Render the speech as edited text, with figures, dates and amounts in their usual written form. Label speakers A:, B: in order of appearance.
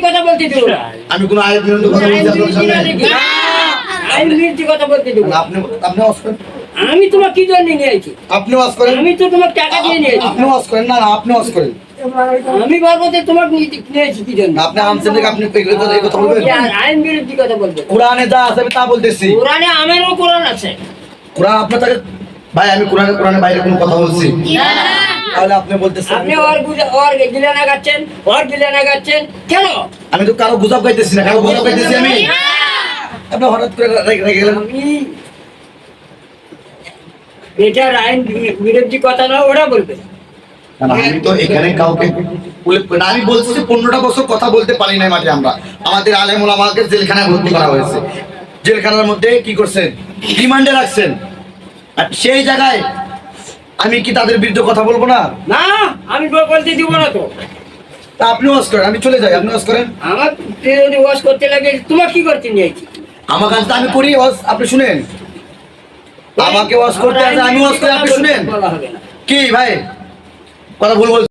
A: কথা বলতে দিব না।
B: আমি কোনো আইন বিরুদ্ধে কথা
A: আইন
B: বলছি আপনার
A: বিরোধী না
B: সামনে?
A: দেখি। আইন বিরোধী কথা বলতে দিব না।
B: আপনি আপনি ওয়াজ করেন,
A: আমি তোমার কি জন্য নিয়ে আইছি?
B: আপনি ওয়াজ করেন,
A: আমি তো তোমার টাকা দিয়ে নিয়ে আইছি।
B: আপনি ওয়াজ করেন, না না আপনি ওয়াজ করেন।
A: আমি বলবো যে তোমার নিয়ে আইছি কি জন্য?
B: আপনি আনছেন দেখে আপনি এই কথা বলবেন?
A: কি আর আইন বিরোধী কথা বলবে?
B: কোরআনে যা আছে আমি তা বলতেছি।
A: কোরআনে আমারও কোরআন আছে।
B: কোরআন আপনার তাকে ভাই আমি কোরআনের বাইরে কোনো কথা বলছি? তাহলে আপনি বলতেছেন
A: আপনি ওর গিলা লাগাচ্ছেন, ওর গিলা লাগাচ্ছেন কেন?
B: আমি তো কারো গুজব গাইতেছি না, কারো গুজব গাইতেছি আমি? আপনি হঠাৎ করে রেগে গেলেন।
A: আমি এটার আইন বিরোধী কথা না, ওরা বলবে।
B: না, না, আমি তো এখানে কাউকে উল্লেখ করি না। আমি বলছি যে 15টা বছর কথা বলতে পারি নাই মাঠে আমরা। আমাদের আলেম ওলামাকে জেলখানায় ভর্তি করা হয়েছে। জেলখানার মধ্যে কি করছেন? রিমান্ডে রাখছেন। আর সেই জায়গায় আমি কি তাদের বিরুদ্ধে কথা বলবো না?
A: না, আমি বলতে দিব না তো।
B: তা আপনি ওয়াজ করেন, আমি চলে যাই, আপনি ওয়াজ করেন।
A: আমার যদি ওয়াশ করতে লাগে, তোমার কি করতে নিয়ে আইছি?
B: আমার কাছে তো আমি করি ওয়াজ, আপনি শুনেন। আমাকে ওয়াজ করতে আছে, আমি ওয়াজ করি, আপনি শুনেন।
A: বলা হবে না।
B: কি ভাই কথা ভুল বলছি?